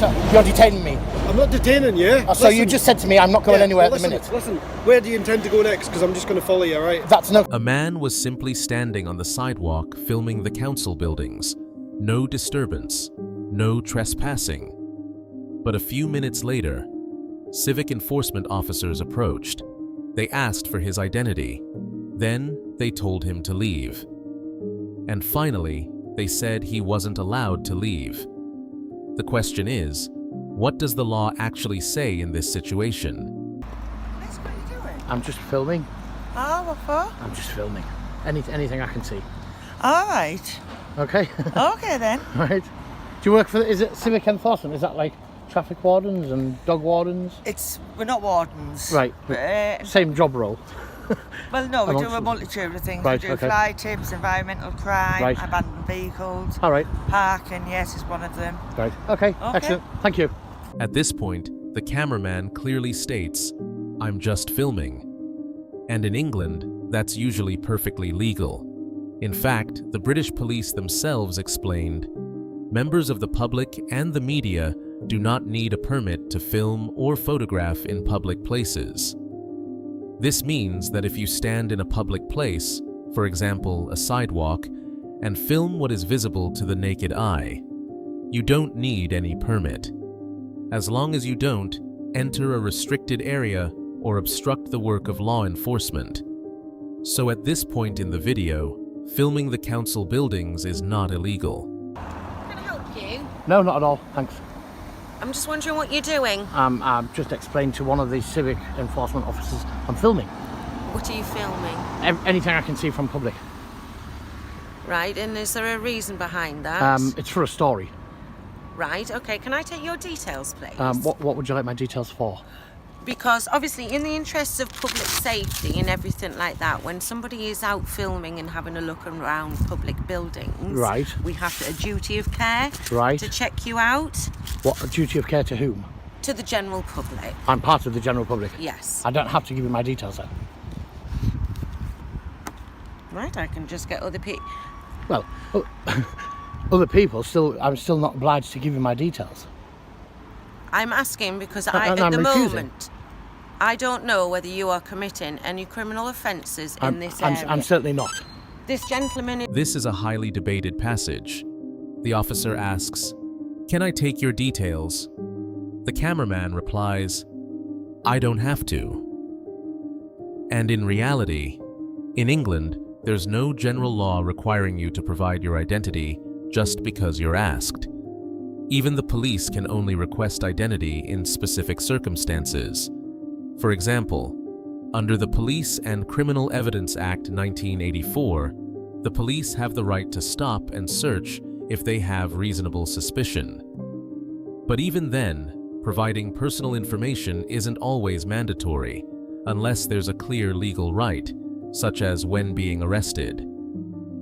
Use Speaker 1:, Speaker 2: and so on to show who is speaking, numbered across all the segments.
Speaker 1: You're detaining me.
Speaker 2: I'm not detaining you.
Speaker 1: So you just said to me I'm not going anywhere at the minute.
Speaker 2: Listen, where do you intend to go next? Because I'm just going to follow you, right?
Speaker 1: That's no...
Speaker 3: A man was simply standing on the sidewalk filming the council buildings. No disturbance, no trespassing. But a few minutes later, civic enforcement officers approached. They asked for his identity. Then they told him to leave. And finally, they said he wasn't allowed to leave. The question is, what does the law actually say in this situation?
Speaker 4: Liz, what are you doing?
Speaker 1: I'm just filming.
Speaker 4: Oh, what for?
Speaker 1: I'm just filming. Anything I can see.
Speaker 4: All right.
Speaker 1: Okay.
Speaker 4: Okay then.
Speaker 1: Right. Do you work for, is it civic enforcement? Is that like traffic wardens and dog wardens?
Speaker 4: We're not wardens.
Speaker 1: Right. Same job role.
Speaker 4: Well, no, we do a multitude of things.
Speaker 1: Right,
Speaker 4: We do
Speaker 1: okay.
Speaker 4: fly tips, environmental crime,
Speaker 1: Right.
Speaker 4: abandoned vehicles,
Speaker 1: All right.
Speaker 4: parking, yes, is one of them.
Speaker 1: Right. Okay. Excellent. Thank you.
Speaker 3: At this point, the cameraman clearly states, "I'm just filming." And in England, that's usually perfectly legal. In fact, the British police themselves explained, members of the public and the media do not need a permit to film or photograph in public places. This means that if you stand in a public place, for example, a sidewalk, and film what is visible to the naked eye, you don't need any permit. As long as you don't enter a restricted area or obstruct the work of law enforcement. So at this point in the video, filming the council buildings is not illegal.
Speaker 5: Can I help you?
Speaker 1: No, not at all. Thanks.
Speaker 5: I'm just wondering what you're doing.
Speaker 1: I've just explained to one of the civic enforcement officers I'm filming.
Speaker 5: What are you filming?
Speaker 1: Anything I can see from public.
Speaker 5: Right, and is there a reason behind that?
Speaker 1: It's for a story.
Speaker 5: Right, okay. Can I take your details, please?
Speaker 1: What would you like my details for?
Speaker 5: Because obviously in the interests of public safety and everything like that, when somebody is out filming and having a look around public buildings,
Speaker 1: Right.
Speaker 5: we have a duty of care
Speaker 1: Right.
Speaker 5: to check you out.
Speaker 1: What, a duty of care to whom?
Speaker 5: To the general public.
Speaker 1: I'm part of the general public.
Speaker 5: Yes.
Speaker 1: I don't have to give you my details then.
Speaker 5: Right, I can just get other people.
Speaker 1: Well, other people I'm still not obliged to give you my details.
Speaker 5: I'm asking because
Speaker 1: And
Speaker 5: at
Speaker 1: I'm
Speaker 5: the
Speaker 1: refusing.
Speaker 5: moment, I don't know whether you are committing any criminal offences in this area.
Speaker 1: I'm certainly not.
Speaker 5: This gentleman is...
Speaker 3: This is a highly debated passage. The officer asks, "Can I take your details?" The cameraman replies, "I don't have to." And in reality, in England, there's no general law requiring you to provide your identity just because you're asked. Even the police can only request identity in specific circumstances. For example, under the Police and Criminal Evidence Act 1984, the police have the right to stop and search if they have reasonable suspicion. But even then, providing personal information isn't always mandatory, unless there's a clear legal right, such as when being arrested.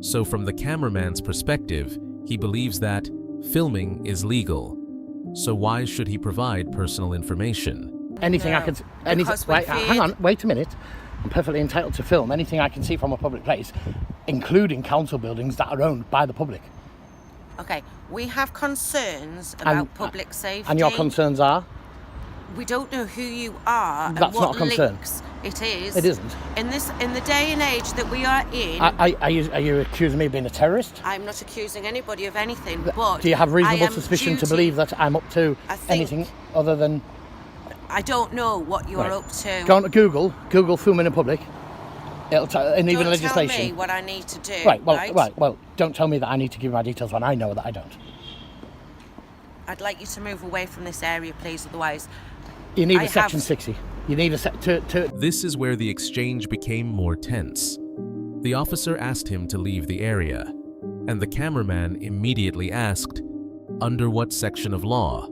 Speaker 3: So from the cameraman's perspective, he believes that filming is legal. So why should he provide personal information?
Speaker 1: Anything I can... hang on, wait a minute. I'm perfectly entitled to film anything I can see from a public place, including council buildings that are owned by the public.
Speaker 5: Okay, we have concerns about public safety.
Speaker 1: And your concerns are?
Speaker 5: We don't know who you are
Speaker 1: That's
Speaker 5: and what
Speaker 1: not a concern.
Speaker 5: links it is.
Speaker 1: It isn't.
Speaker 5: In the day and age that we are in...
Speaker 1: Are you accusing me of being a terrorist?
Speaker 5: I'm not accusing anybody of anything, but...
Speaker 1: Do you have reasonable
Speaker 5: I am
Speaker 1: suspicion to
Speaker 5: duty-
Speaker 1: believe that I'm up to anything other than...
Speaker 5: I don't know what you're
Speaker 1: Right.
Speaker 5: up to.
Speaker 1: Go on to Google filming in public. And even
Speaker 5: Don't
Speaker 1: legislation.
Speaker 5: tell me what I need to do,
Speaker 1: Right, well, don't tell me that I need to give my details when I know that I don't.
Speaker 5: I'd like you to move away from this area, please, otherwise...
Speaker 1: You need
Speaker 5: I
Speaker 1: a section
Speaker 5: have-
Speaker 1: 60. You need a to...
Speaker 3: This is where the exchange became more tense. The officer asked him to leave the area, and the cameraman immediately asked, "Under what section of law?"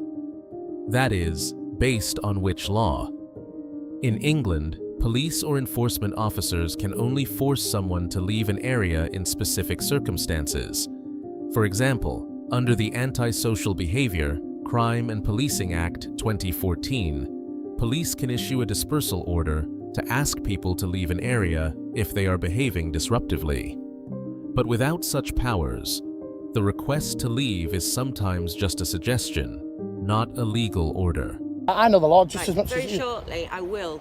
Speaker 3: That is, based on which law? In England, police or enforcement officers can only force someone to leave an area in specific circumstances. For example, under the Antisocial Behavior, Crime and Policing Act 2014, police can issue a dispersal order to ask people to leave an area if they are behaving disruptively. But without such powers, the request to leave is sometimes just a suggestion, not a legal order.
Speaker 1: I know the law just
Speaker 5: Right,
Speaker 1: as much
Speaker 5: very
Speaker 1: as you.
Speaker 5: shortly, I will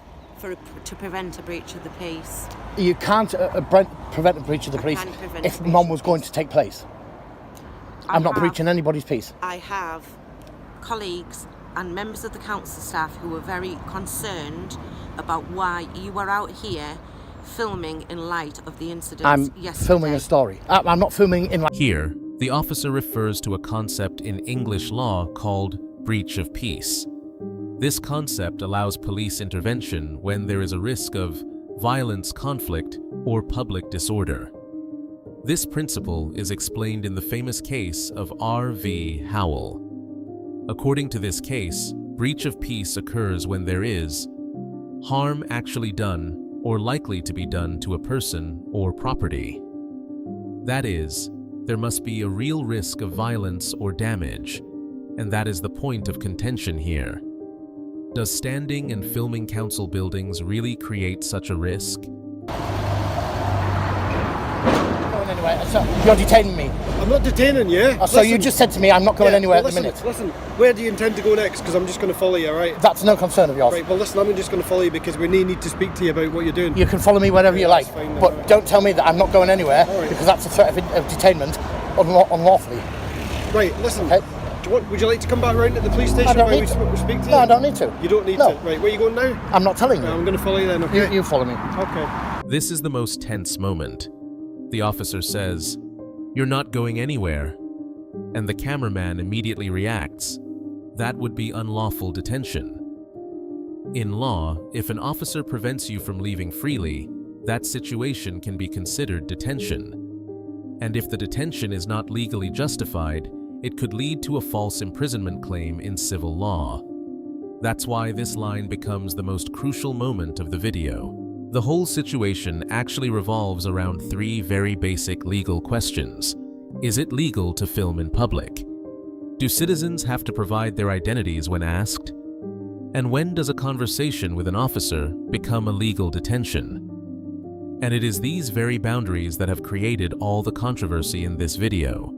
Speaker 5: to prevent a breach of the peace.
Speaker 1: You can't prevent a breach of the peace
Speaker 5: can prevent
Speaker 1: if
Speaker 5: a breach
Speaker 1: none
Speaker 5: of
Speaker 1: was
Speaker 5: the
Speaker 1: going
Speaker 5: peace.
Speaker 1: to take place. I'm not breaching anybody's peace.
Speaker 5: I have colleagues and members of the council staff who were very concerned about why you were out here filming in light of the incident yesterday.
Speaker 1: I'm filming a story. I'm not filming in.
Speaker 3: Here, the officer refers to a concept in English law called breach of peace. This concept allows police intervention when there is a risk of violence, conflict, or public disorder. This principle is explained in the famous case of R.V. Howell. According to this case, breach of peace occurs when there is harm actually done or likely to be done to a person or property. That is, there must be a real risk of violence or damage, and that is the point of contention here. Does standing and filming council buildings really create such a risk?
Speaker 1: Anyway, so you're detaining me.
Speaker 2: I'm not detaining you.
Speaker 1: So you just said to me I'm not going anywhere at the minute.
Speaker 2: Listen, where do you intend to go next? Because I'm just going to follow you, right?
Speaker 1: That's no concern of yours.
Speaker 2: Right, well listen, I'm just going to follow you because we need to speak to you about what you're doing.
Speaker 1: You can follow me wherever you like,
Speaker 2: that's fine then,
Speaker 1: but
Speaker 2: right.
Speaker 1: don't tell me that I'm not going anywhere
Speaker 2: Right.
Speaker 1: because that's a threat of detainment unlawfully.
Speaker 2: Right, listen.
Speaker 1: Okay.
Speaker 2: Would you like to come back round to the police station
Speaker 1: I don't
Speaker 2: while
Speaker 1: need
Speaker 2: we
Speaker 1: to.
Speaker 2: speak to you?
Speaker 1: No, I don't need to.
Speaker 2: You don't need
Speaker 1: No.
Speaker 2: to. Right, where are you going now?
Speaker 1: I'm not telling you.
Speaker 2: I'm going to follow you then, okay?
Speaker 1: You follow me.
Speaker 2: Okay.
Speaker 3: This is the most tense moment. The officer says, "You're not going anywhere." And the cameraman immediately reacts, "That would be unlawful detention." In law, if an officer prevents you from leaving freely, that situation can be considered detention. And if the detention is not legally justified, it could lead to a false imprisonment claim in civil law. That's why this line becomes the most crucial moment of the video. The whole situation actually revolves around three very basic legal questions. Is it legal to film in public? Do citizens have to provide their identities when asked? And when does a conversation with an officer become a legal detention? And it is these very boundaries that have created all the controversy in this video.